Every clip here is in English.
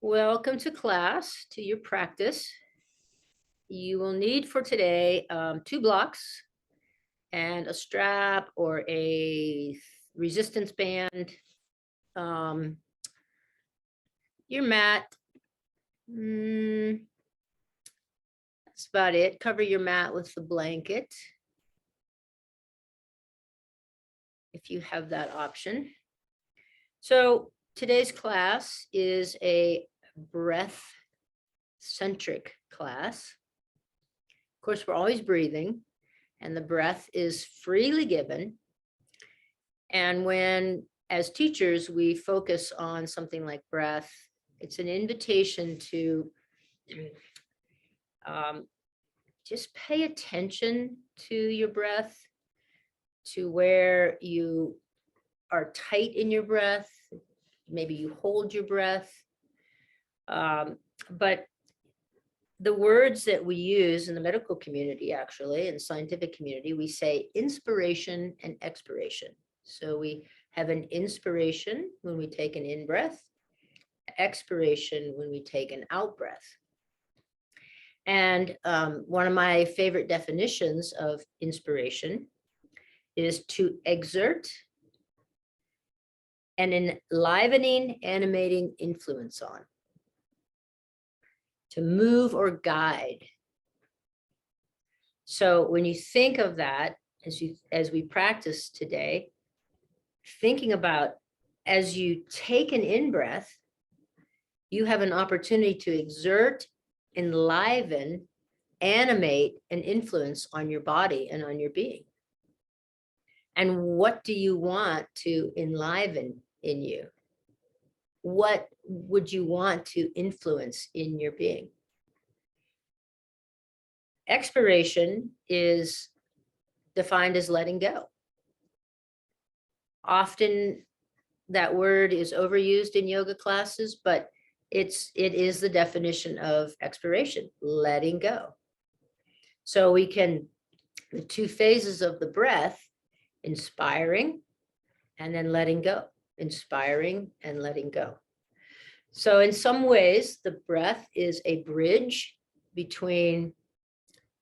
Welcome to class, to your practice. You will need for today 2 blocks and a strap or a resistance band. Um, your mat, that's about it. Cover your mat with the blanket if you have that option. So today's class is a breath-centric class. Of course, we're always breathing, and the breath is freely given. And when, as teachers, we focus on something like breath, it's an invitation to just pay attention to your breath, to where you are tight in your breath. Maybe you hold your breath. But the words that we use in the medical community, actually, in scientific community, we say inspiration and expiration. So we have an inspiration when we take an in breath, expiration when we take an out breath. And one of my favorite definitions of inspiration is to exert an enlivening, animating influence on, to move or guide. So when you think of that, as we practice today, thinking about as you take an in breath, you have an opportunity to exert, enliven, animate, and influence on your body and on your being. And what do you want to enliven in you? What would you want to influence in your being? Expiration is defined as letting go. Often that word is overused in yoga classes, but it is the definition of expiration, letting go. So we can, the 2 phases of the breath, inspiring and then letting go, inspiring and letting go. So in some ways, the breath is a bridge between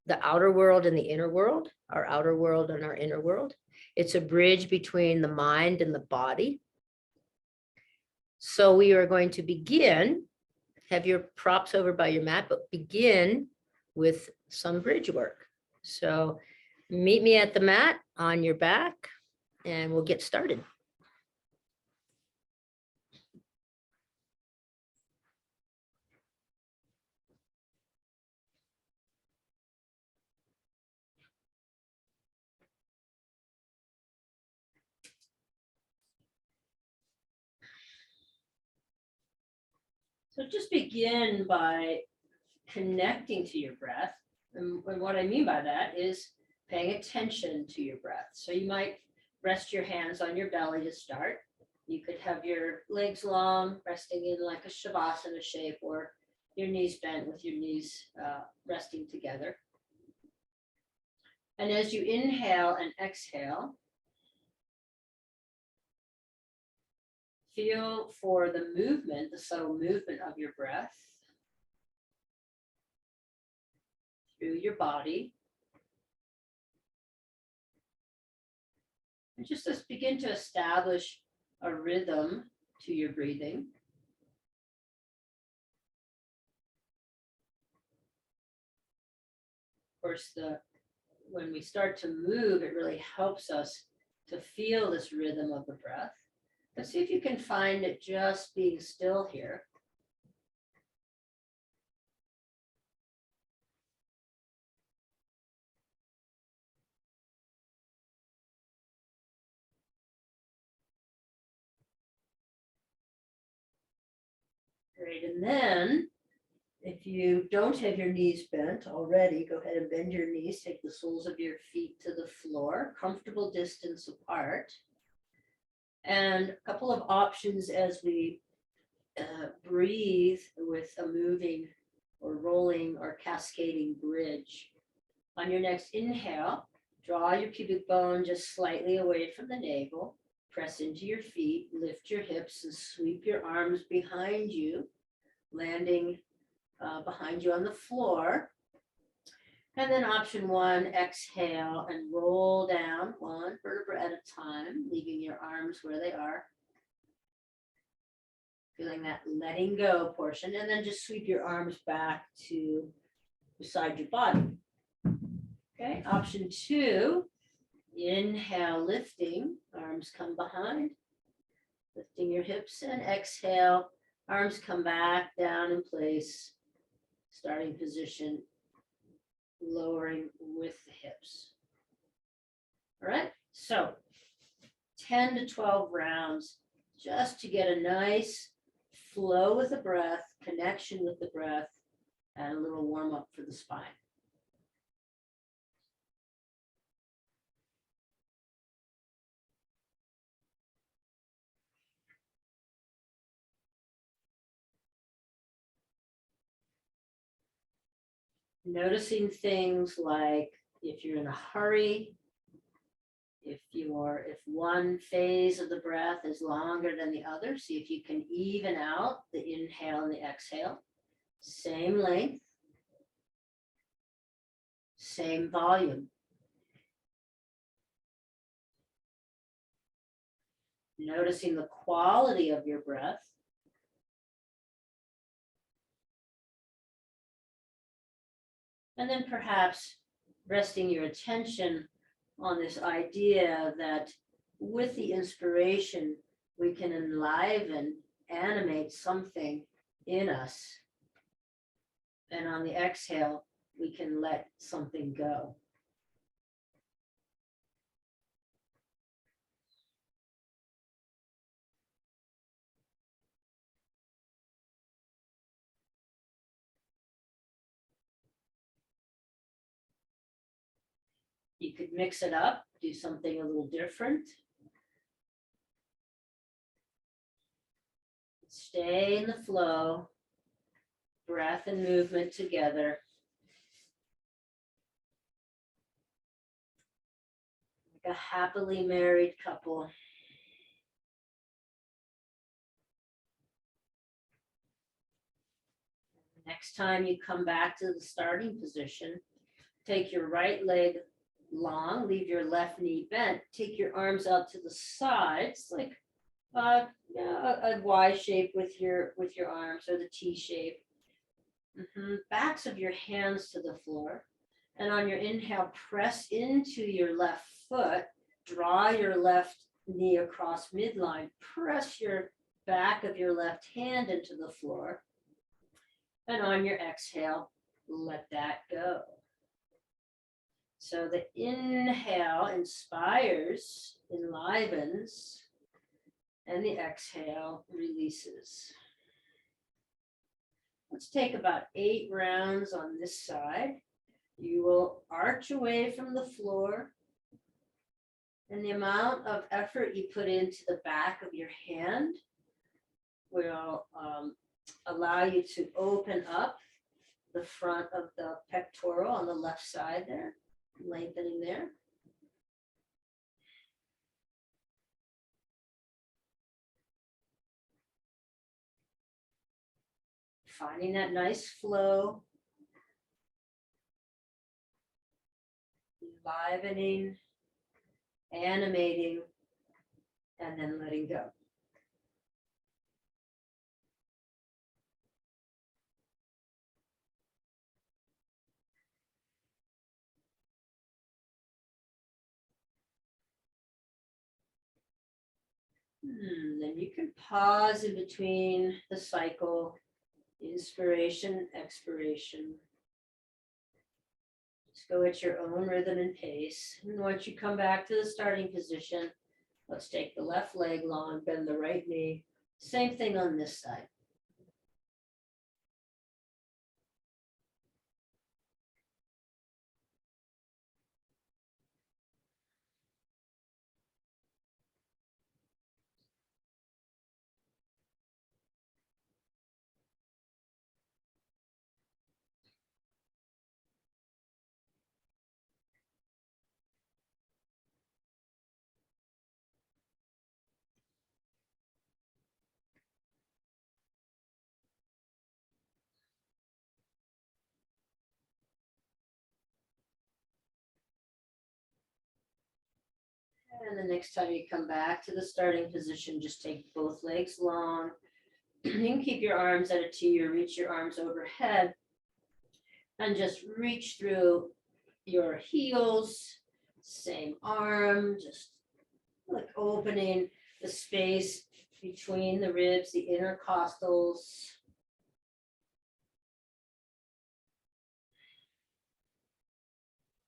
the outer world and the inner world, our outer world and our inner world. It's a bridge between the mind and the body. So we are going to begin, have your props over by your mat, but begin with some bridge work. So meet me at the mat on your back and we'll get started. So just begin by connecting to your breath. And what I mean by that is paying attention to your breath. So you might rest your hands on your belly to start. You could have your legs long, resting in like a Shavasana shape, or your knees bent with your knees resting together. And as you inhale and exhale, feel for the movement, the subtle movement of your breath through your body. And just begin to establish a rhythm to your breathing. Of course, when we start to move, it really helps us to feel this rhythm of the breath. But see if you can find it just being still here. Great, and then if you don't have your knees bent already, go ahead and bend your knees, take the soles of your feet to the floor, comfortable distance apart. And a couple of options as we breathe with a moving or rolling or cascading bridge. On your next inhale, draw your pubic bone just slightly away from the navel, press into your feet, lift your hips and sweep your arms behind you. landing behind you on the floor. And then option 1, exhale and roll down 1 vertebra at a time, leaving your arms where they are. Feeling that letting go portion, and then just sweep your arms back to beside your body. Okay, option 2, inhale, lifting, arms come behind, lifting your hips, and exhale, arms come back down in place, starting position, lowering with the hips. All right, so 10 to 12 rounds just to get a nice flow with the breath, connection with the breath, and a little warm up for the spine. Noticing things like if you're in a hurry, if one phase of the breath is longer than the other, see if you can even out the inhale and the exhale. Same length, same volume. Noticing the quality of your breath. And then perhaps resting your attention on this idea that with the inspiration, we can enliven, animate something in us. And on the exhale, we can let something go. You could mix it up, do something a little different. Stay in the flow, breath and movement together. Like a happily married couple. Next time you come back to the starting position, take your right leg long, leave your left knee bent, take your arms out to the sides, like a Y shape with your arms, or the T shape. Backs of your hands to the floor. And on your inhale, press into your left foot, draw your left knee across midline, press your back of your left hand into the floor. And on your exhale, let that go. So the inhale inspires, enlivens, and the exhale releases. Let's take about 8 rounds on this side. You will arch away from the floor, and the amount of effort you put into the back of your hand will allow you to open up the front of the pectoral on the left side there, lengthening there. Finding that nice flow, enlivening, animating, and then letting go. Then you can pause in between the cycle, inspiration, expiration. Just go at your own rhythm and pace. And once you come back to the starting position, let's take the left leg long, bend the right knee. Same thing on this side. And the next time you come back to the starting position, just take both legs long. You can keep your arms at a T or reach your arms overhead and just reach through your heels, same arm, just like opening the space between the ribs, the intercostals.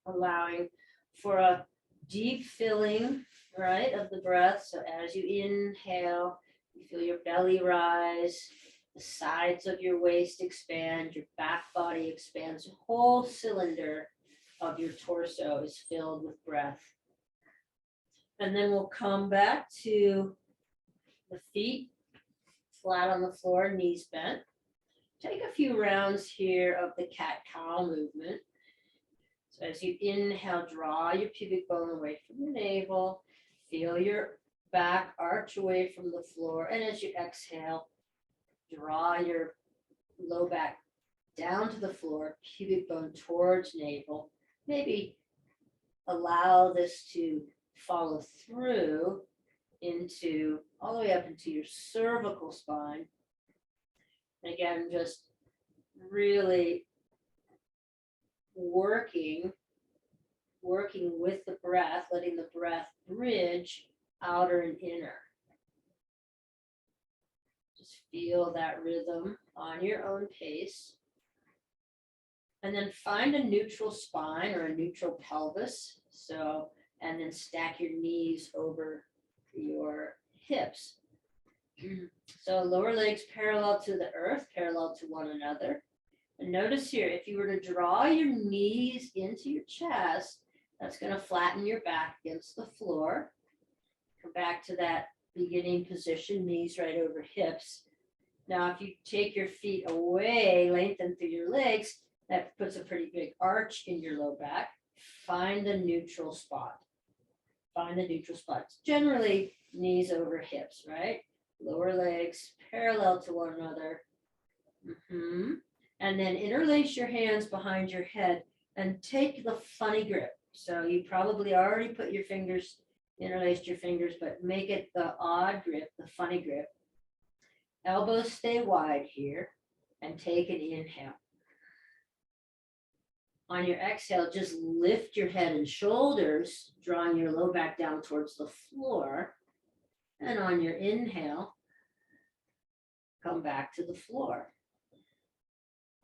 Allowing for a deep filling, right, of the breath. So as you inhale, you feel your belly rise, the sides of your waist expand, your back body expands, the whole cylinder of your torso is filled with breath. And then we'll come back to the feet flat on the floor, knees bent. Take a few rounds here of the cat-cow movement. So as you inhale, draw your pubic bone away from the navel, feel your back arch away from the floor. And as you exhale, draw your low back down to the floor, pubic bone towards navel. Maybe allow this to follow through into all the way up into your cervical spine. And again, just really working with the breath, letting the breath bridge outer and inner. Just feel that rhythm on your own pace. And then find a neutral spine or a neutral pelvis. So, and then stack your knees over your hips. So lower legs parallel to the earth, parallel to one another. And notice here, if you were to draw your knees into your chest, that's going to flatten your back against the floor. Come back to that beginning position, knees right over hips. Now, if you take your feet away, lengthen through your legs, that puts a pretty big arch in your low back. Find a neutral spot. Find the neutral spots. Generally, knees over hips, right? Lower legs parallel to one another. And then interlace your hands behind your head and take the funny grip. So you probably already put your fingers, interlaced your fingers, but make it the odd grip, the funny grip. Elbows stay wide here and take an inhale. On your exhale, just lift your head and shoulders, drawing your low back down towards the floor. And on your inhale, come back to the floor.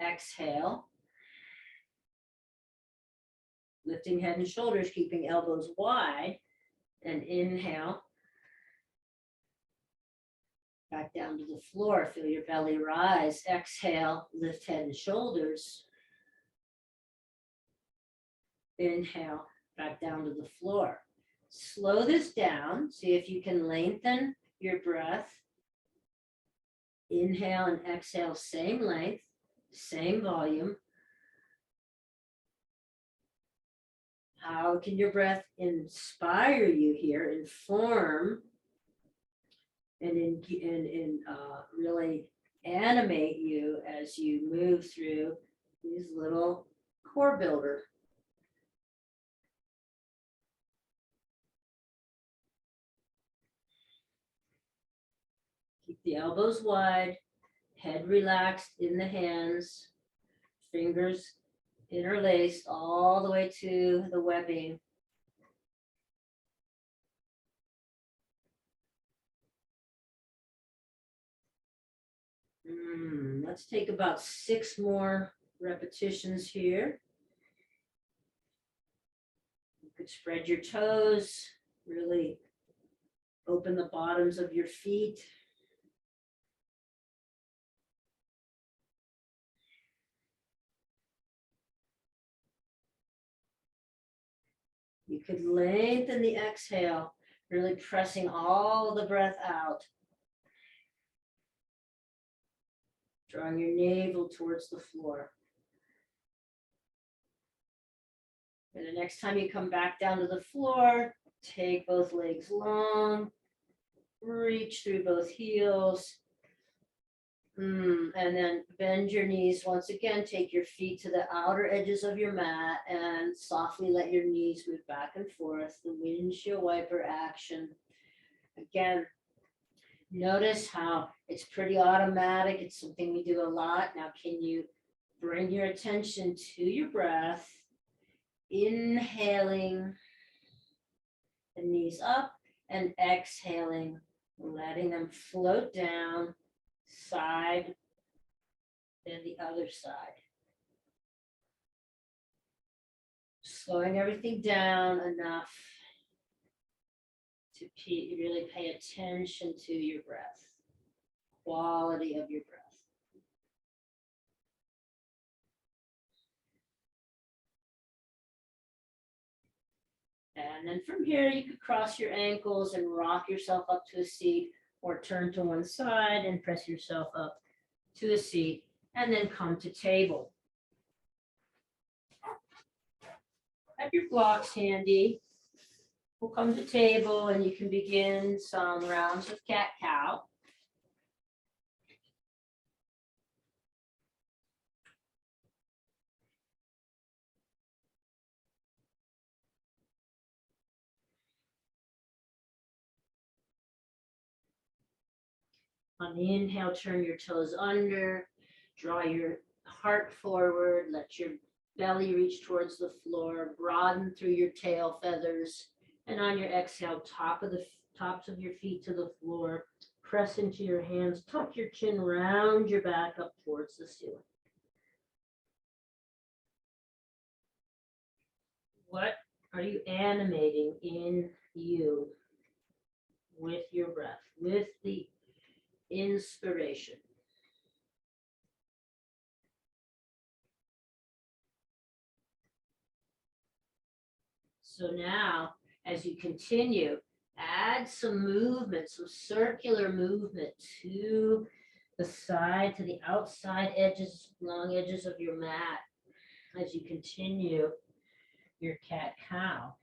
Exhale, lifting head and shoulders, keeping elbows wide, and inhale, back down to the floor, feel your belly rise. Exhale, lift head and shoulders. Inhale, back down to the floor. Slow this down, see if you can lengthen your breath. Inhale and exhale, same length. Same volume. How can your breath inspire you here, inform, and really animate you as you move through these little core builder? Keep the elbows wide. Head relaxed in the hands, fingers interlaced all the way to the webbing. Let's take about 6 more repetitions here. You could spread your toes, really open the bottoms of your feet. You could lengthen the exhale, really pressing all the breath out. Drawing your navel towards the floor. And the next time you come back down to the floor, take both legs long, reach through both heels, And then bend your knees once again, take your feet to the outer edges of your mat and softly let your knees move back and forth, the windshield wiper action. Again, notice how it's pretty automatic. It's something we do a lot. Now, can you bring your attention to your breath, inhaling the knees up and exhaling, letting them float down, side, then the other side. Slowing everything down enough to really pay attention to your breath, quality of your breath. And then from here, you could cross your ankles and rock yourself up to a seat, or turn to one side and press yourself up to a seat, and then come to table. Have your blocks handy. We'll come to table and you can begin some rounds of cat-cow. On the inhale, turn your toes under, draw your heart forward, let your belly reach towards the floor, broaden through your tail feathers, and on your exhale, tops of your feet to the floor, press into your hands, tuck your chin, round your back up towards the ceiling. What are you animating in you with your breath, with the inspiration? So now, as you continue, add some movement, some circular movement to the side, to the outside edges, long edges of your mat as you continue your cat-cow.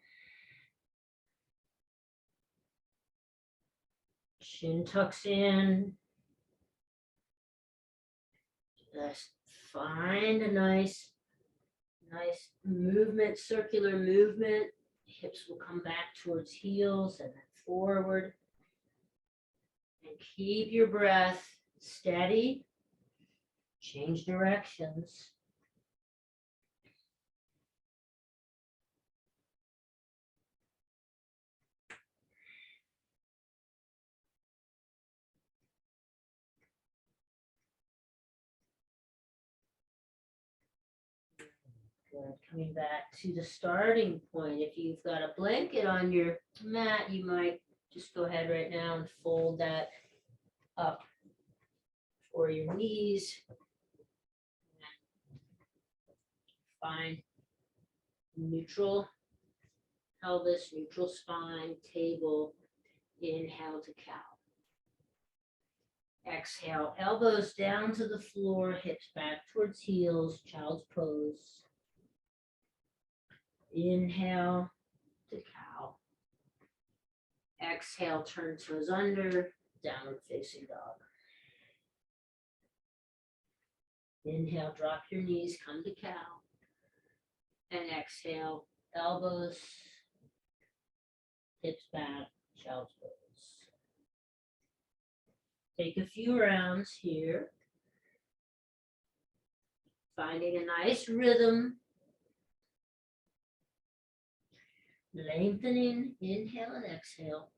Chin tucks in. Just find a nice movement, circular movement. Hips will come back towards heels and then forward. And keep your breath steady. Change directions. Good. Coming back to the starting point. If you've got a blanket on your mat, you might just go ahead right now and fold that up for your knees. Find neutral pelvis, neutral spine, table. Inhale to cow. Exhale, elbows down to the floor, hips back towards heels, child's pose. Inhale to cow. Exhale, turn toes under, downward facing dog. Inhale, drop your knees, come to cow. And exhale, elbows, hips back, child's pose. Take a few rounds here. Finding a nice rhythm. Lengthening, inhale and exhale.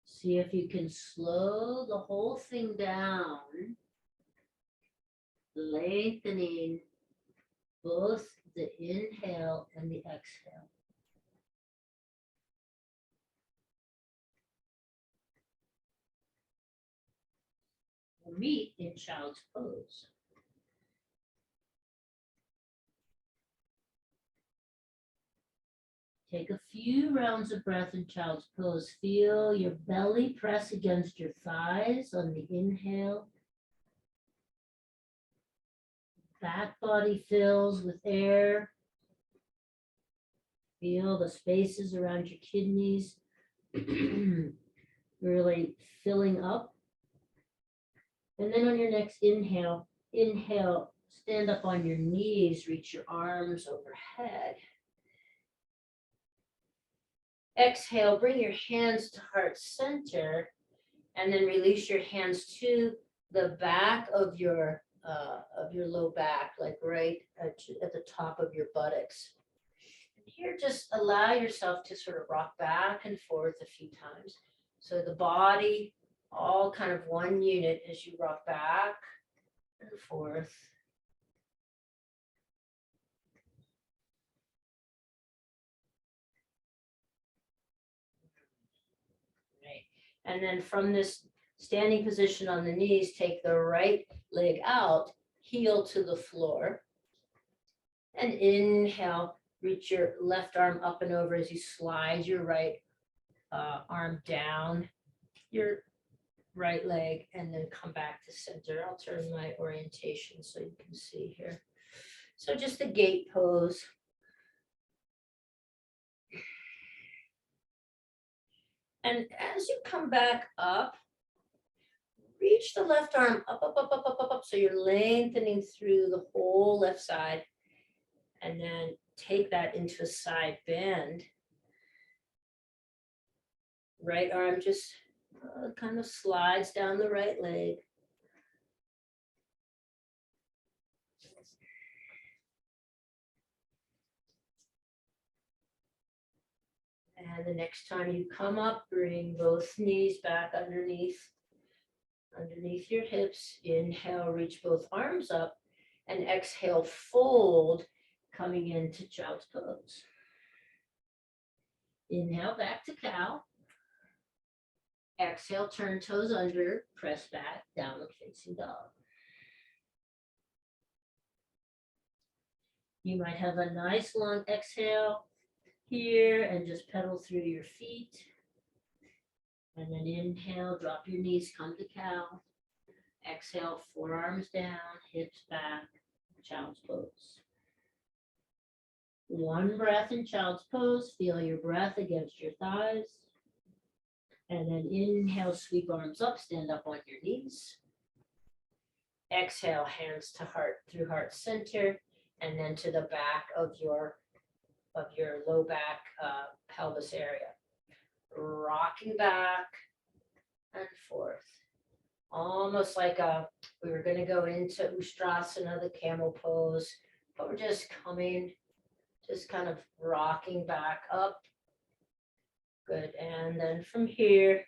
See if you can slow the whole thing down, lengthening both the inhale and the exhale. We'll meet in child's pose. Take a few rounds of breath in child's pose. Feel your belly press against your thighs on the inhale. Back body fills with air. Feel the spaces around your kidneys really filling up. And then on your next inhale, stand up on your knees, reach your arms overhead. Exhale, bring your hands to heart center, and then release your hands to the back of your low back, like right at the top of your buttocks. Here, just allow yourself to sort of rock back and forth a few times. So the body, all kind of one unit as you rock back and forth. Right. And then from this standing position on the knees, take the right leg out, heel to the floor. And inhale, reach your left arm up and over as you slide your right arm down your right leg, and then come back to center. I'll turn my orientation so you can see here. So just the gate pose. And as you come back up, reach the left arm up, up, up, up, up, up, up. So you're lengthening through the whole left side. And then take that into a side bend. Right arm just kind of slides down the right leg. And the next time you come up, bring both knees back underneath your hips. Inhale, reach both arms up, and exhale, fold, coming into child's pose. Inhale, back to cow. Exhale, turn toes under, press back, downward facing dog. You might have a nice long exhale here and just pedal through your feet. And then inhale, drop your knees, come to cow. Exhale, forearms down, hips back, child's pose. One breath in child's pose. Feel your breath against your thighs. And then inhale, sweep arms up, stand up on your knees. Exhale, hands to heart through heart center, and then to the back of your low back pelvis area. Rocking back and forth. Almost like we were going to go into Ustrasana, the camel pose, but we're just coming, just kind of rocking back up. Good. And then from here,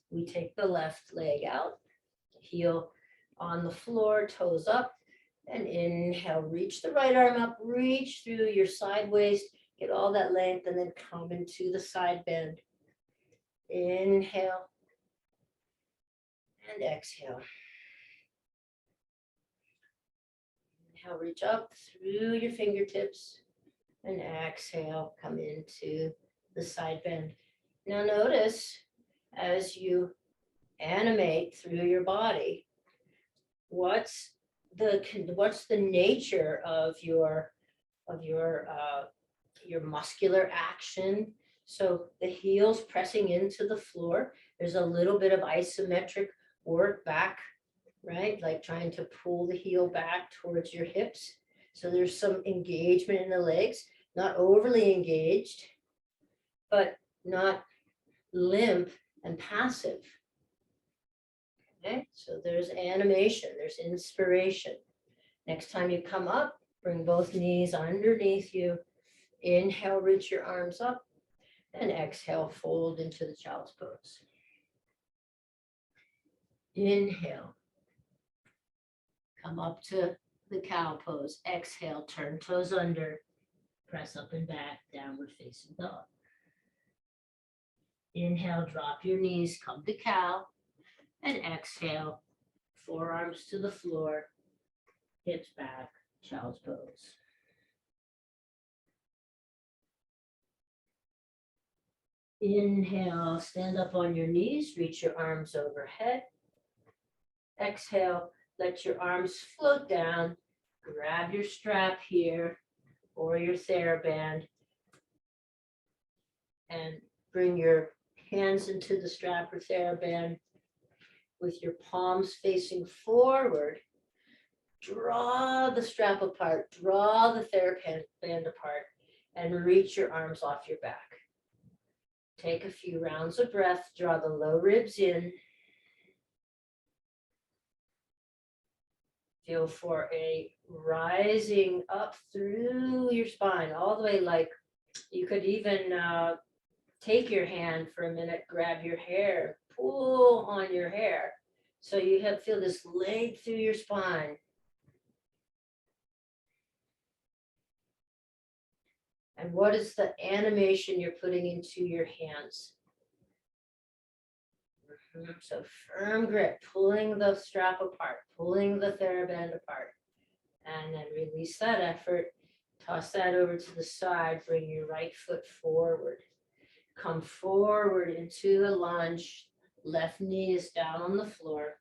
we take the left leg out, heel on the floor, toes up, and inhale, reach the right arm up, reach through your side waist, get all that length, and then come into the side bend. Inhale and exhale. Inhale, reach up through your fingertips, and exhale, come into the side bend. Now notice as you animate through your body, what's the nature of your muscular action. So the heels pressing into the floor. There's a little bit of isometric work back, right? Like trying to pull the heel back towards your hips. So there's some engagement in the legs, not overly engaged, but not limp and passive. Okay, so there's animation, there's inspiration. Next time you come up, bring both knees underneath you. Inhale, reach your arms up, and exhale, fold into the child's pose. Inhale, come up to the cow pose. Exhale, turn toes under, press up and back, downward facing dog. Inhale, drop your knees, come to cow, and exhale, forearms to the floor, hips back, child's pose. Inhale, stand up on your knees, reach your arms overhead. Exhale, let your arms float down. Grab your strap here or your TheraBand and bring your hands into the strap or TheraBand with your palms facing forward. Draw the strap apart, draw the TheraBand apart, and reach your arms off your back. Take a few rounds of breath, draw the low ribs in. Feel for a rising up through your spine, all the way, like you could even take your hand for a minute, grab your hair, pull on your hair. So you feel this length through your spine. And what is the animation you're putting into your hands? So firm grip, pulling the strap apart, pulling the TheraBand apart, and then release that effort. Toss that over to the side, bring your right foot forward. Come forward into a lunge, left knee is down on the floor.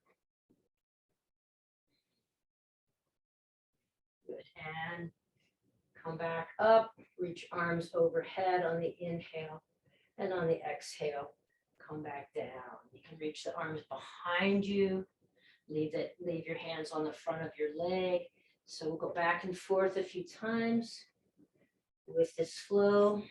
Good, and come back up, reach arms overhead on the inhale, and on the exhale, come back down. You can reach the arms behind you, leave your hands on the front of your leg. So we'll go back and forth a few times with this flow.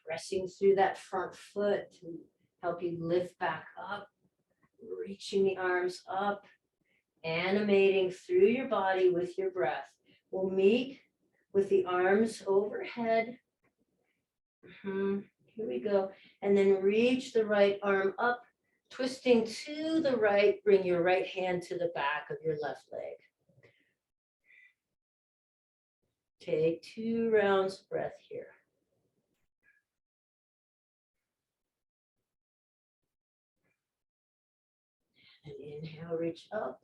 Pressing through that front foot to help you lift back up, reaching the arms up, animating through your body with your breath. We'll meet with the arms overhead. Here we go. And then reach the right arm up, twisting to the right. Bring your right hand to the back of your left leg. Take 2 rounds of breath here. And inhale, reach up.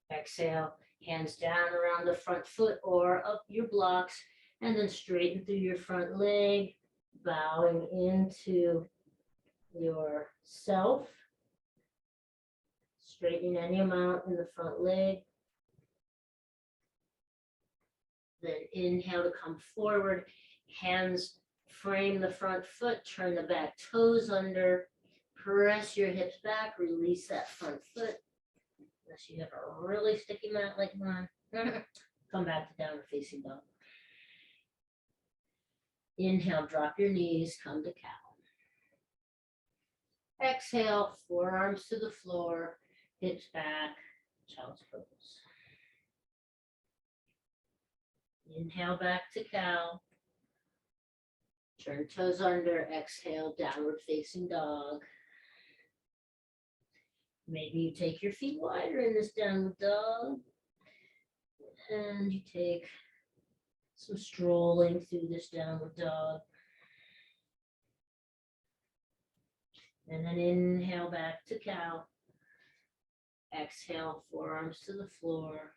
Exhale, hands down around the front foot or up your blocks, and then straighten through your front leg, bowing into yourself. Straighten any amount in the front leg. Then inhale to come forward, hands frame the front foot, turn the back toes under, press your hips back, release that front foot. Unless you have a really sticky mat like mine, come back to downward facing dog. Inhale, drop your knees, come to cow. Exhale, forearms to the floor, hips back, child's pose. Inhale, back to cow. Turn toes under, exhale, downward facing dog. Maybe you take your feet wider in this downward dog. And you take some strolling through this downward dog. And then inhale back to cow. Exhale, forearms to the floor,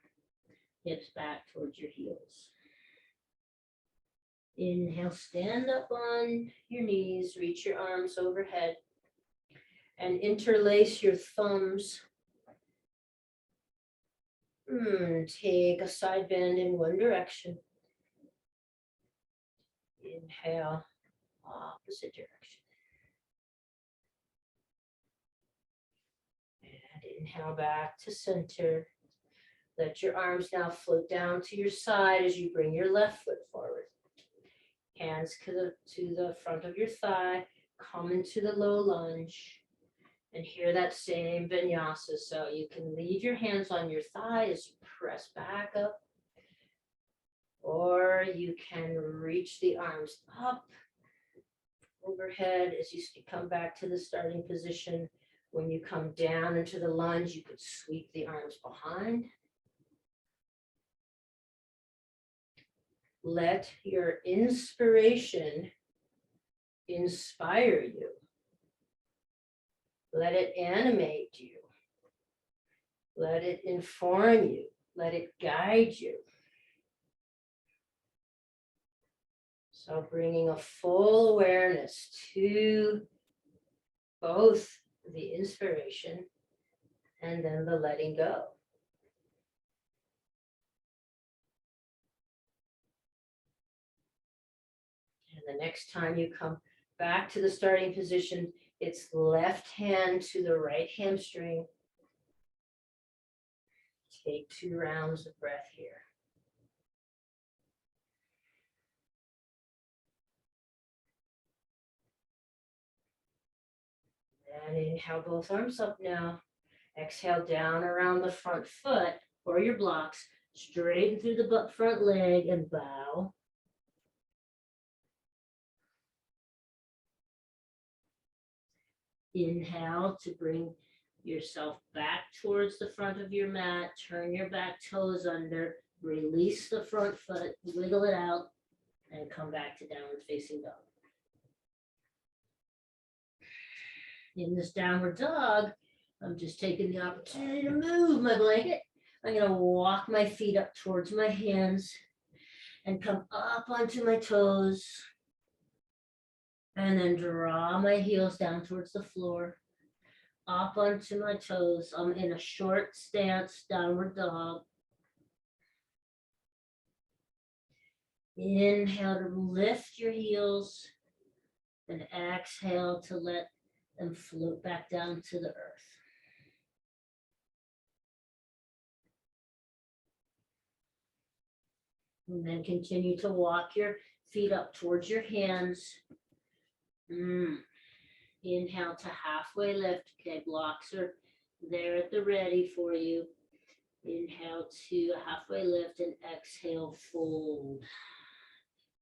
hips back towards your heels. Inhale, stand up on your knees, reach your arms overhead, and interlace your thumbs. Take a side bend in one direction. Inhale, opposite direction. And inhale back to center. Let your arms now float down to your side as you bring your left foot forward. Hands to the front of your thigh, come into the low lunge. And here that same vinyasa. So you can leave your hands on your thigh as you press back up. Or you can reach the arms up overhead as you come back to the starting position. When you come down into the lunge, you could sweep the arms behind. Let your inspiration inspire you. Let it animate you. Let it inform you. Let it guide you. So bringing a full awareness to both the inspiration and then the letting go. And the next time you come back to the starting position, it's left hand to the right hamstring. Take 2 rounds of breath here. And inhale both arms up now. Exhale down around the front foot or your blocks. Straighten through the front leg and bow. Inhale to bring yourself back towards the front of your mat. Turn your back toes under. Release the front foot. Wiggle it out. And come back to downward facing dog. In this downward dog, I'm just taking the opportunity to move my blanket. I'm going to walk my feet up towards my hands and come up onto my toes. And then draw my heels down towards the floor, up onto my toes. I'm in a short stance, downward dog. Inhale to lift your heels and exhale to let them float back down to the earth. And then continue to walk your feet up towards your hands. Inhale to halfway lift. Okay, blocks are there at the ready for you. Inhale to halfway lift and exhale, fold.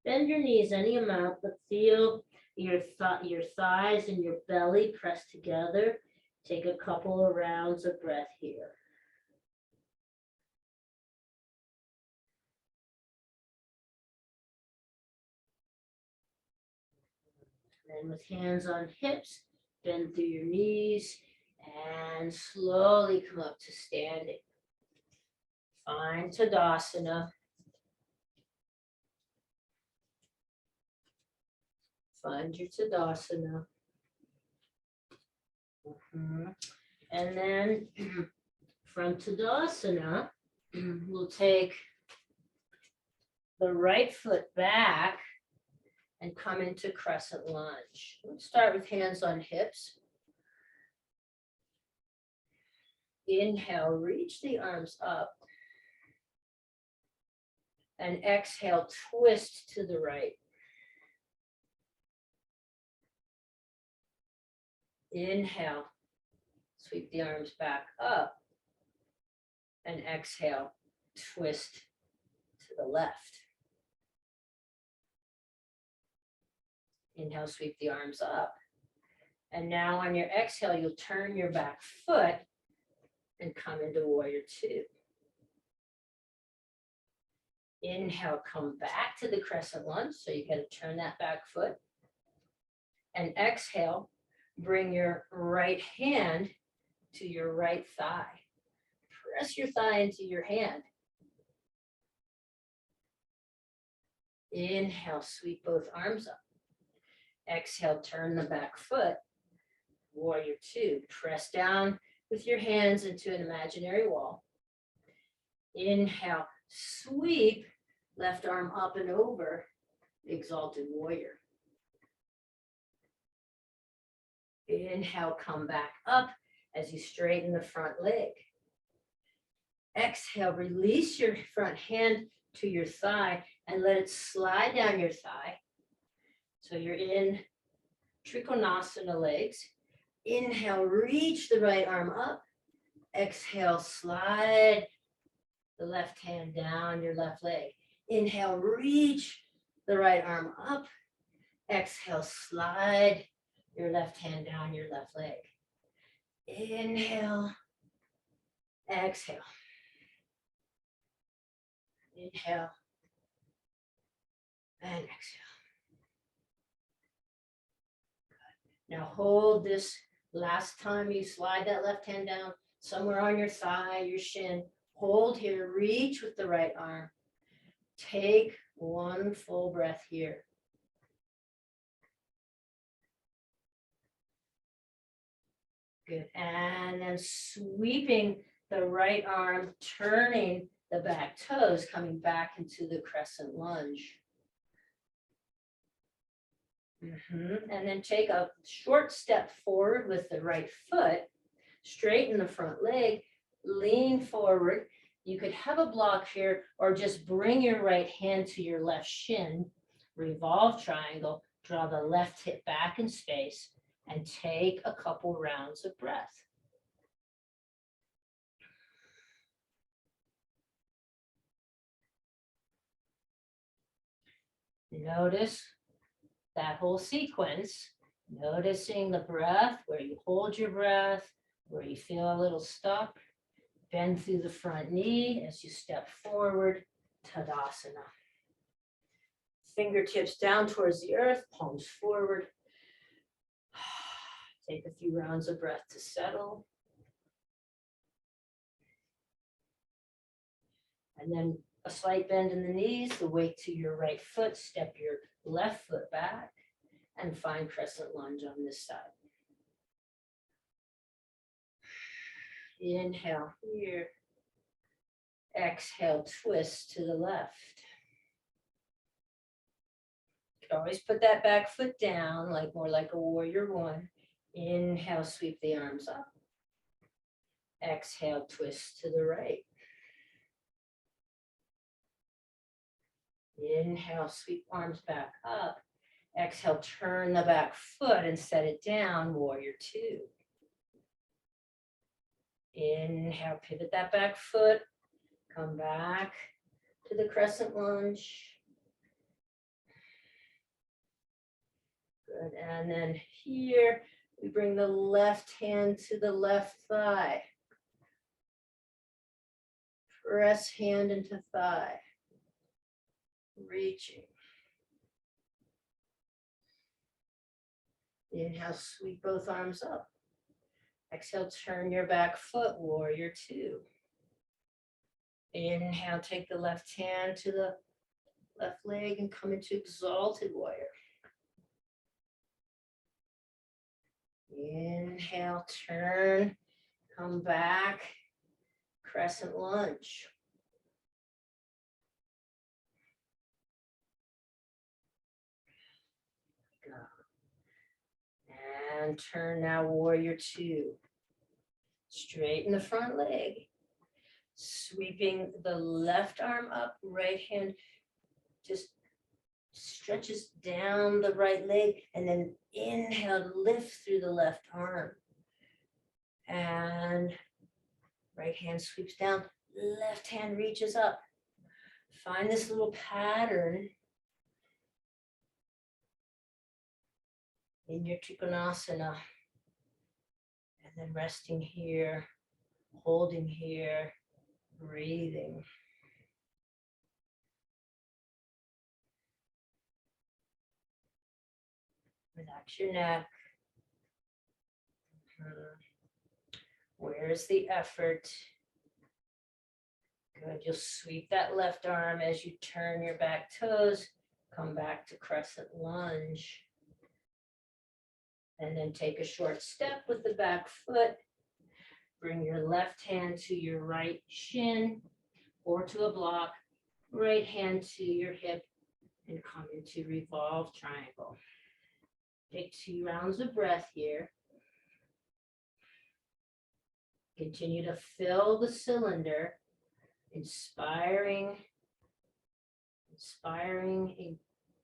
Bend your knees any amount, but feel your thighs and your belly press together. Take a couple of rounds of breath here. Then with hands on hips, bend through your knees and slowly come up to standing. Find Tadasana. Find your Tadasana. And then from Tadasana, we'll take the right foot back and come into crescent lunge. Let's start with hands on hips. Inhale, reach the arms up. And exhale, twist to the right. Inhale, sweep the arms back up. And exhale, twist to the left. Inhale, sweep the arms up. And now on your exhale, you'll turn your back foot and come into warrior 2. Inhale, come back to the crescent lunge. So you got to turn that back foot. And exhale, bring your right hand to your right thigh. Press your thigh into your hand. Inhale, sweep both arms up. Exhale, turn the back foot. Warrior 2. Press down with your hands into an imaginary wall. Inhale, sweep, left arm up and over, exalted warrior. Inhale, come back up as you straighten the front leg. Exhale, release your front hand to your thigh and let it slide down your thigh. So you're in Trikonasana legs. Inhale, reach the right arm up. Exhale, slide the left hand down your left leg. Inhale, reach the right arm up. Exhale, slide your left hand down your left leg. Inhale, exhale. Inhale, and exhale. Good. Now hold this Last time you slide that left hand down, somewhere on your thigh, your shin, hold here, reach with the right arm. Take one full breath here. Good. And then sweeping the right arm, turning the back toes, coming back into the crescent lunge. And then take a short step forward with the right foot, straighten the front leg, lean forward. You could have a block here or just bring your right hand to your left shin, revolve triangle, draw the left hip back in space, and take a couple rounds of breath. Notice that whole sequence, noticing the breath, where you hold your breath, where you feel a little stuck. Bend through the front knee as you step forward, Tadasana. Fingertips down towards the earth, palms forward. Take a few rounds of breath to settle. And then a slight bend in the knees, the weight to your right foot, step your left foot back, and find crescent lunge on this side. Inhale here. Exhale, twist to the left. You can always put that back foot down, like more like a warrior one. Inhale, sweep the arms up. Exhale, twist to the right. Inhale, sweep arms back up. Exhale, turn the back foot and set it down, warrior two. Inhale, pivot that back foot. Come back to the crescent lunge. Good, and then here, we bring the left hand to the left thigh. Press hand into thigh. Reaching. Inhale, sweep both arms up. Exhale, turn your back foot, warrior two. Inhale, take the left hand to the left leg and come into exalted warrior. Inhale, turn, come back, crescent lunge. Go. And turn now, warrior two. Straighten the front leg. Sweeping the left arm up, right hand just stretches down the right leg, and then inhale, lift through the left arm. And right hand sweeps down, left hand reaches up. Find this little pattern in your Trikonasana. And then resting here, holding here, breathing. Relax your neck. Where's the effort? Good. You'll sweep that left arm as you turn your back toes. Come back to crescent lunge. And then take a short step with the back foot. Bring your left hand to your right shin or to a block. Right hand to your hip and come into revolve triangle. Take 2 rounds of breath here. Continue to fill the cylinder, inspiring,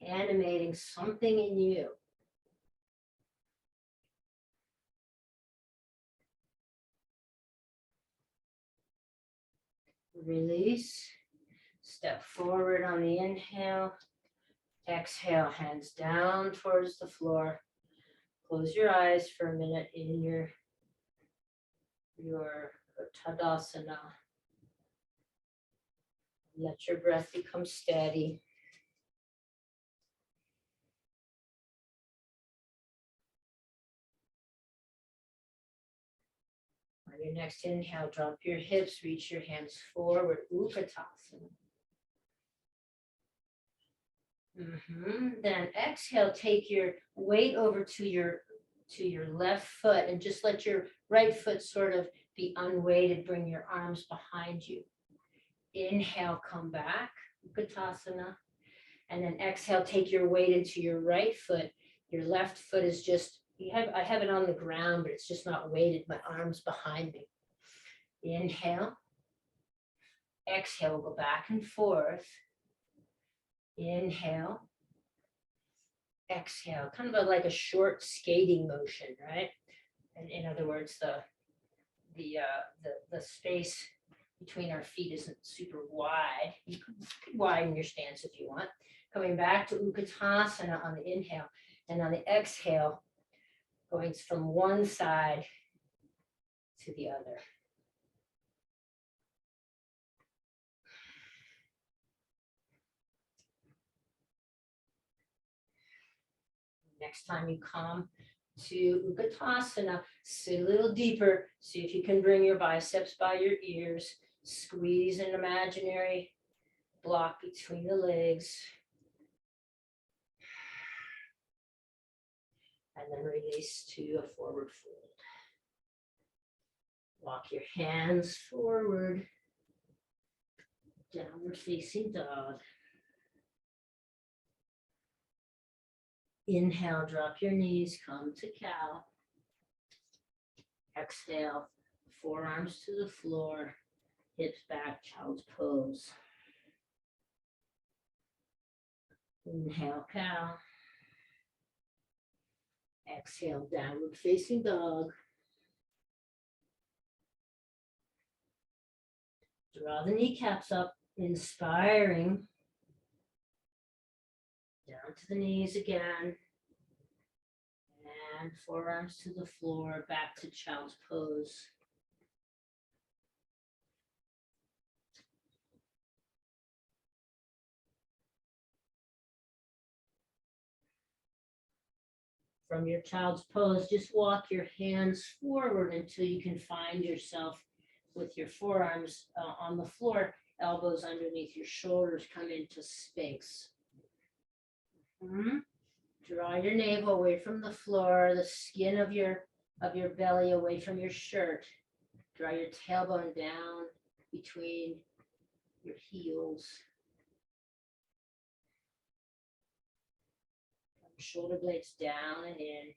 animating something in you. Release, step forward on the inhale. Exhale, hands down towards the floor. Close your eyes for a minute in your Tadasana. Let your breath become steady. On your next inhale, drop your hips, reach your hands forward, Utkatasana. Then exhale, take your weight over to your left foot and just let your right foot sort of be unweighted. Bring your arms behind you. Inhale, come back, Utkatasana. And then exhale, take your weight into your right foot. Your left foot is just, I have it on the ground, but it's just not weighted. My arms behind me. Inhale. Exhale, go back and forth. Inhale. Exhale, kind of like a short skating motion, right? And in other words, the space between our feet isn't super wide. You can widen your stance if you want. Coming back to Utkatasana on the inhale, and on the exhale, going from one side to the other. Next time you come to Utkatasana, sit a little deeper. See if you can bring your biceps by your ears. Squeeze an imaginary block between the legs. And then release to a forward fold. Walk your hands forward. Downward facing dog. Inhale, drop your knees, come to cow. Exhale, forearms to the floor, hips back, child's pose. Inhale, cow. Exhale, downward facing dog. Draw the kneecaps up, inspiring. Down to the knees again. And forearms to the floor, back to child's pose. From your child's pose, just walk your hands forward until you can find yourself with your forearms on the floor, elbows underneath your shoulders, come into Sphinx. Draw your navel away from the floor, the skin of your belly away from your shirt. Draw your tailbone down between your heels. Shoulder blades down and in.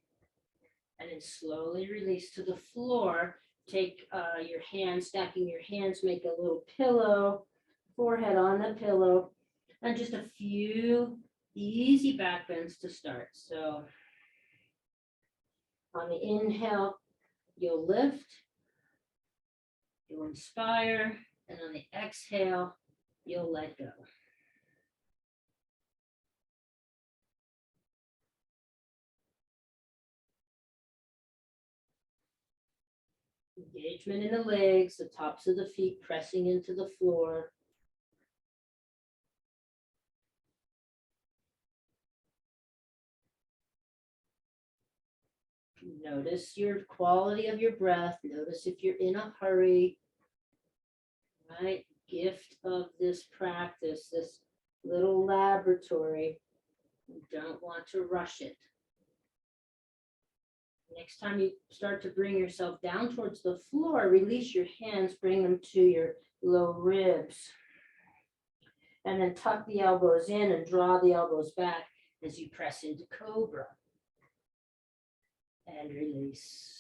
And then slowly release to the floor. Take your hands, stacking your hands, make a little pillow, forehead on the pillow, and just a few easy back bends to start. So on the inhale, you'll lift, you'll inspire, and on the exhale, you'll let go. Engagement in the legs, the tops of the feet pressing into the floor. Notice your quality of your breath. Notice if you're in a hurry, right? Gift of this practice, this little laboratory. You don't want to rush it. Next time you start to bring yourself down towards the floor, release your hands, bring them to your low ribs. And then tuck the elbows in and draw the elbows back as you press into Cobra. And release.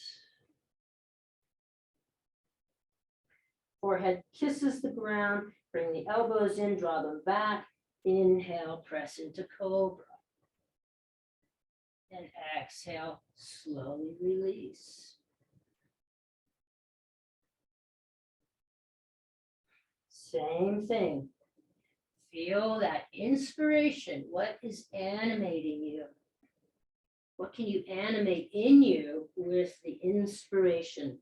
Forehead kisses the ground, bring the elbows in, draw them back. Inhale, press into Cobra. And exhale, slowly release. Same thing. Feel that inspiration. What is animating you? What can you animate in you with the inspiration?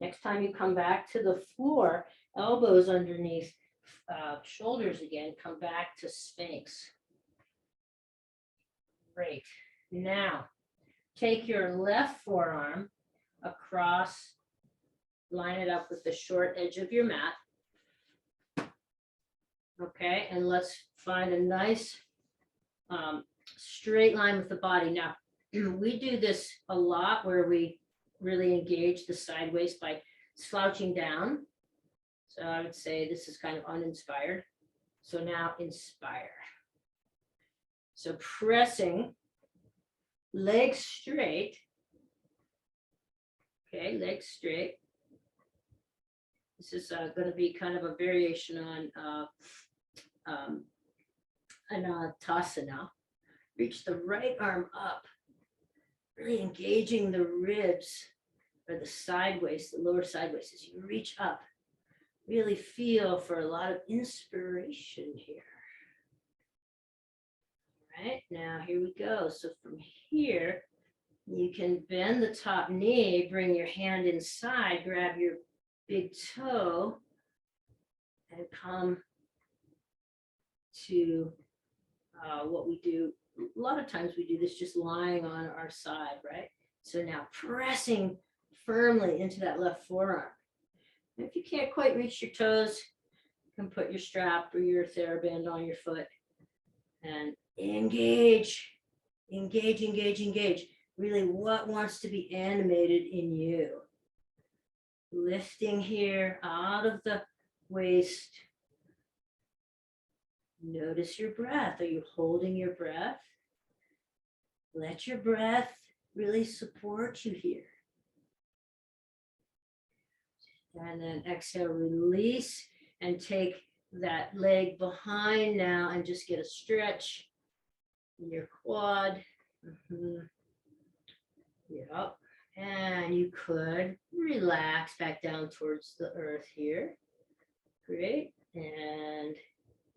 Next time you come back to the floor, elbows underneath shoulders again, come back to Sphinx. Great. Now, take your left forearm, across, line it up with the short edge of your mat. Okay, and let's find a nice straight line with the body. Now, we do this a lot where we really engage the side waist by slouching down. So I would say this is kind of uninspired. So now inspire. So pressing, legs straight. Okay, legs straight. This is going to be kind of a variation on Anantasana. Reach the right arm up, really engaging the ribs or the side waist, the lower side waist as you reach up. Really feel for a lot of inspiration here. All right, now here we go. So from here, you can bend the top knee, bring your hand inside, grab your big toe, and come to what we do. A lot of times we do this just lying on our side, right? So now pressing firmly into that left forearm. If you can't quite reach your toes, you can put your strap or your TheraBand on your foot and engage, engage, engage, engage. Really, what wants to be animated in you? Lifting here out of the waist. Notice your breath. Are you holding your breath? Let your breath really support you here. And then exhale, release, and take that leg behind now and just get a stretch in your quad. Yep. And you could relax back down towards the earth here. Great. And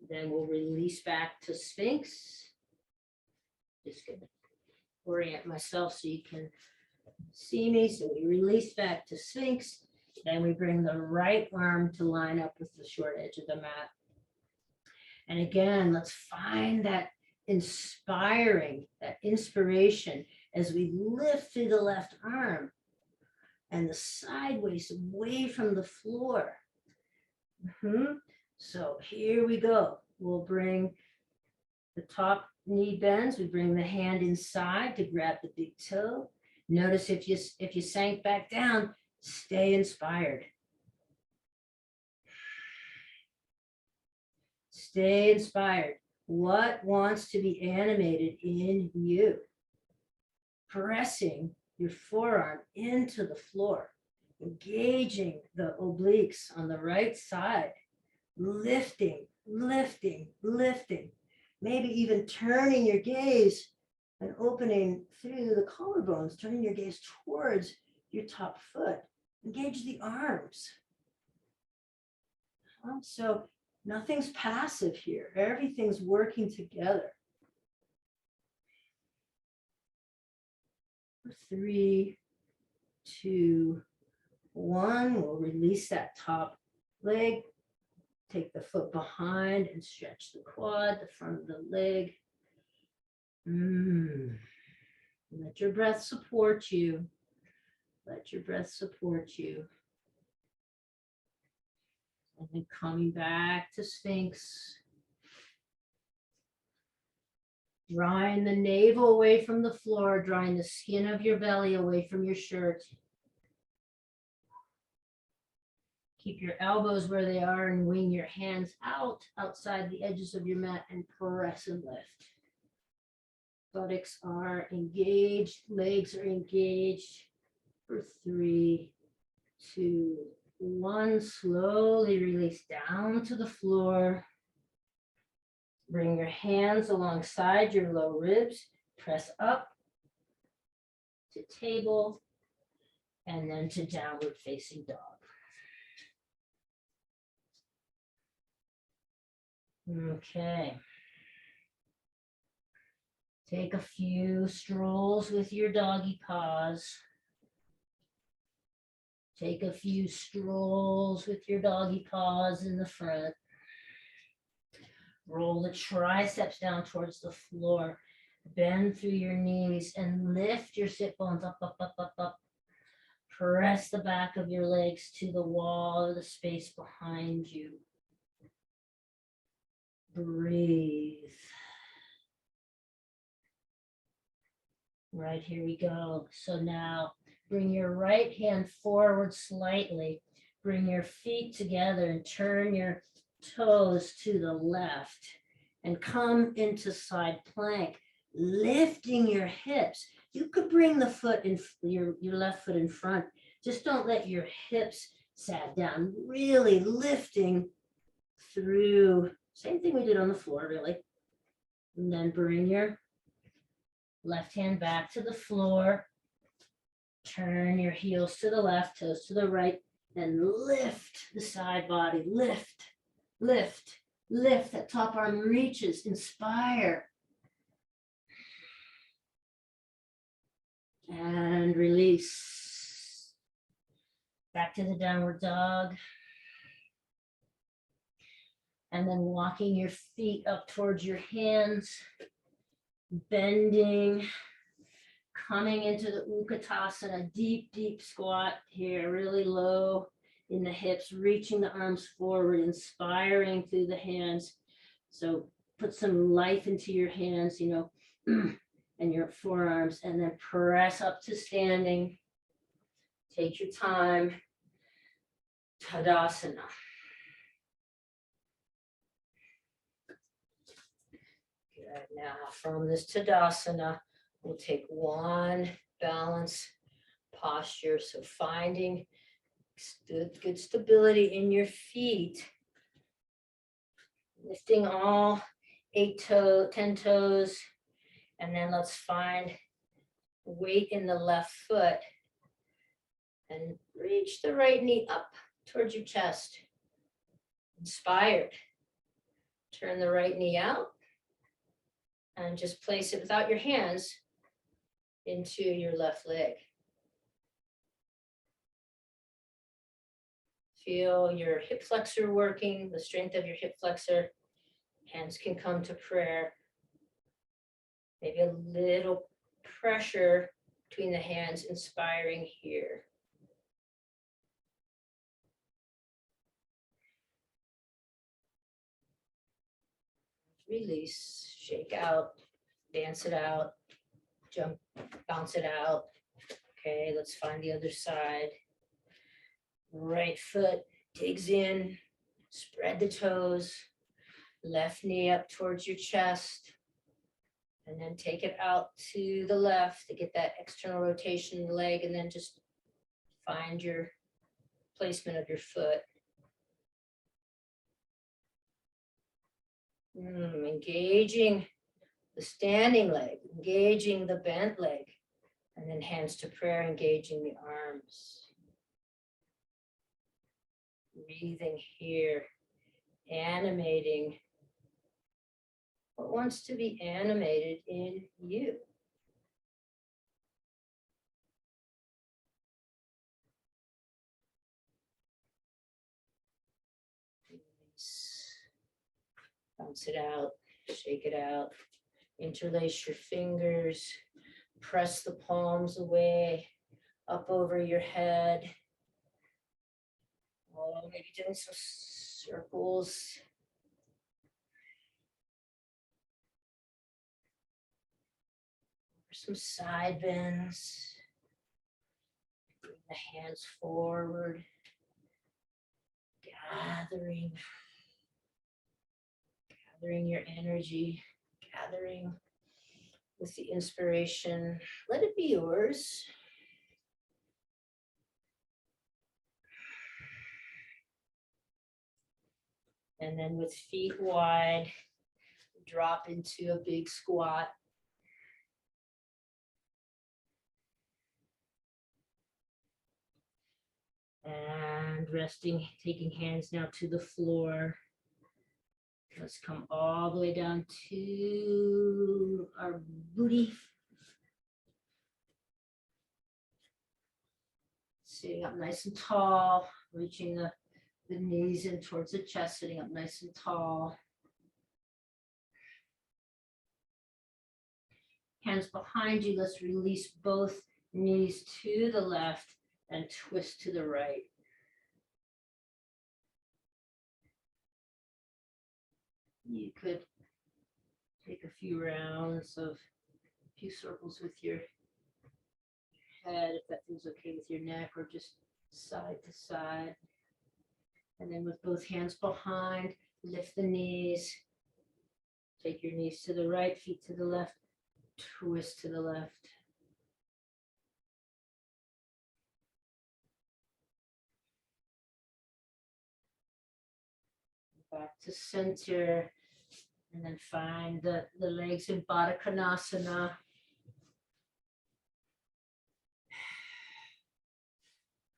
then we'll release back to Sphinx. Just gonna orient myself so you can see me. So we release back to Sphinx. Then we bring the right arm to line up with the short edge of the mat. And again, let's find that inspiring, that inspiration as we lift through the left arm and the sideways away from the floor. So here we go. We'll bring the top knee bends. We bring the hand inside to grab the big toe. Notice if you sank back down, stay inspired. Stay inspired. What wants to be animated in you? Pressing your forearm into the floor, engaging the obliques on the right side, lifting, lifting, lifting, maybe even turning your gaze and opening through the collarbones, turning your gaze towards your top foot. Engage the arms. So nothing's passive here. Everything's working together. 3, 2, 1. We'll release that top leg. Take the foot behind and stretch the quad, the front of the leg. Let your breath support you. Let your breath support you. And then coming back to Sphinx. Drawing the navel away from the floor, drawing the skin of your belly away from your shirt. Keep your elbows where they are and wing your hands out outside the edges of your mat and press and lift. Buttocks are engaged, legs are engaged. For 3, 2, 1. Slowly release down to the floor. Bring your hands alongside your low ribs. Press up to table and then to downward facing dog. Okay. Take a few strolls with your doggy paws. Take a few strolls with your doggy paws in the front. Roll the triceps down towards the floor. Bend through your knees and lift your sit bones up, up, up, up, up. press the back of your legs to the wall or the space behind you. Breathe. Right, here we go. So now bring your right hand forward slightly. Bring your feet together and turn your toes to the left and come into side plank, lifting your hips. You could bring the foot in your left foot in front. Just don't let your hips sag down, really lifting through. Same thing we did on the floor, really. And then bring your left hand back to the floor. Turn your heels to the left, toes to the right, and lift the side body. Lift, lift, lift. That top arm reaches. Inspire. And release. Back to the downward dog. And then walking your feet up towards your hands, bending, coming into the Utkatasana, deep, deep squat here, really low in the hips, reaching the arms forward, inspiring through the hands. So put some life into your hands, and your forearms, and then press up to standing. Take your time. Tadasana. Good. Now from this Tadasana, we'll take one balance posture. So finding good stability in your feet. Lifting all 10 toes. And then let's find weight in the left foot. And reach the right knee up towards your chest. Inspired. Turn the right knee out. And just place it without your hands into your left leg. Feel your hip flexor working, the strength of your hip flexor. Hands can come to prayer. Maybe a little pressure between the hands, inspiring here. Release, shake out, dance it out, jump, bounce it out. Okay, let's find the other side. Right foot digs in, spread the toes, left knee up towards your chest, and then take it out to the left to get that external rotation in the leg, and then just find your placement of your foot. Engaging the standing leg, engaging the bent leg, and then hands to prayer, engaging the arms. Breathing here, animating what wants to be animated in you. Bounce it out, shake it out, interlace your fingers, press the palms away, up over your head. Oh, maybe doing some circles. Some side bends. Bring the hands forward. Gathering your energy, gathering with the inspiration. Let it be yours. And then with feet wide, drop into a big squat. And resting, taking hands now to the floor. Let's come all the way down to our booty. Sitting up nice and tall, reaching the knees in towards the chest, sitting up nice and tall. Hands behind you, let's release both knees to the left and twist to the right. You could take a few rounds of a few circles with your head, if that feels okay with your neck, or just side to side. And then with both hands behind, lift the knees. Take your knees to the right, feet to the left, twist to the left. Back to center, and then find the legs in Baddha Konasana.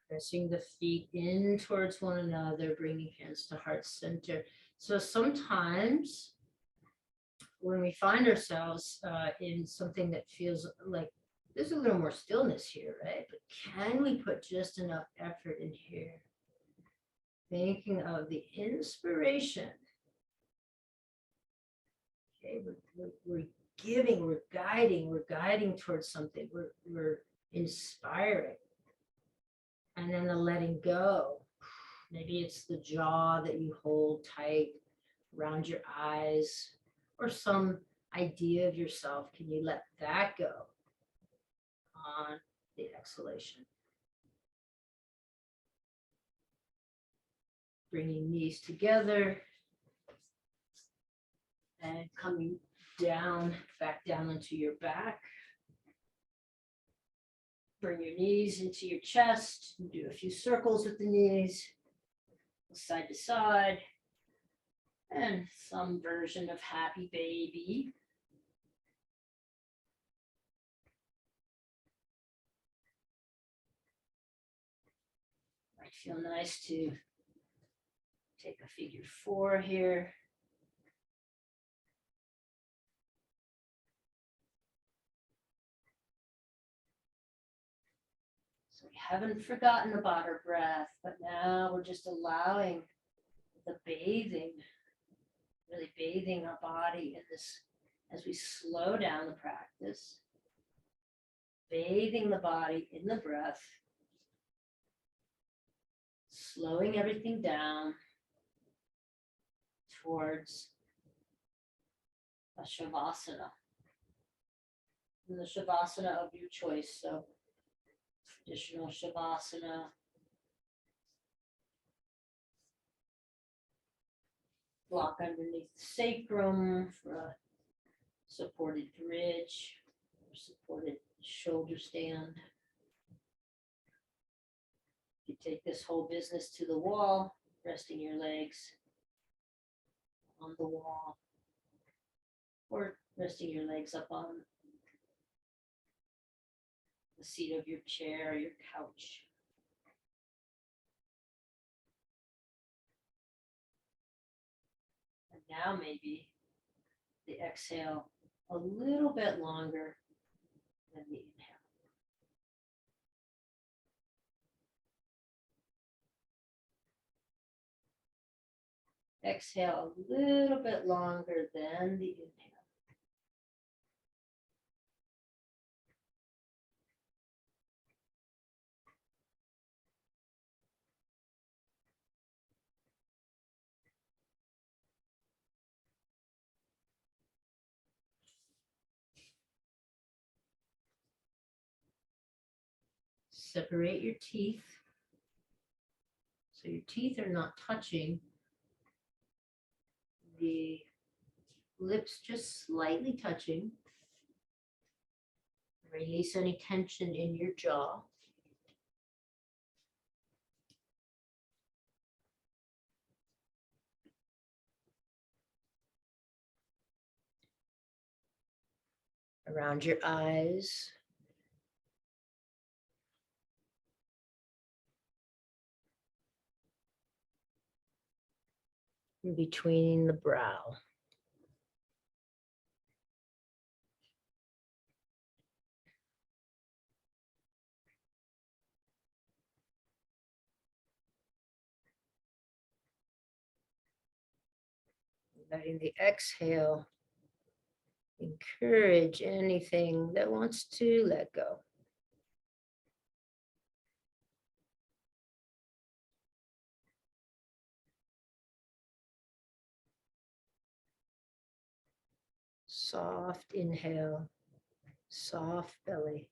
Pressing the feet in towards one another, bringing hands to heart center. So sometimes when we find ourselves in something that feels like there's a little more stillness here, right? But can we put just enough effort in here? Thinking of the inspiration. Okay, we're giving, we're guiding towards something. We're inspiring. And then the letting go. Maybe it's the jaw that you hold tight around your eyes, or some idea of yourself. Can you let that go on the exhalation? Bringing knees together and coming down, back down into your back. Bring your knees into your chest. Do a few circles with the knees, side to side, and some version of happy baby. Might feel nice to take a figure 4 here. So we haven't forgotten about our breath, but now we're just allowing the bathing, really bathing our body in this as we slow down the practice, bathing the body in the breath, slowing everything down towards a Shavasana. And the Shavasana of your choice. So traditional Shavasana, block underneath the sacrum for a supported bridge or supported shoulder stand. You take this whole business to the wall, resting your legs on the wall, or resting your legs up on the seat of your chair or your couch. And now maybe the exhale a little bit longer than the inhale. Exhale a little bit longer than the inhale. Separate your teeth. So your teeth are not touching. The lips just slightly touching. Release any tension in your jaw. Around your eyes. In between the brow. Letting the exhale encourage anything that wants to let go. Soft inhale, soft belly.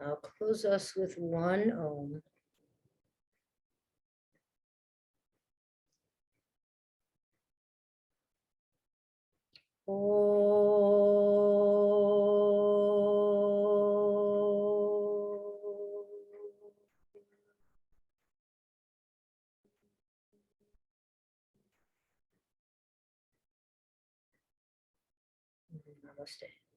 I'll close us with one Om. Namaste.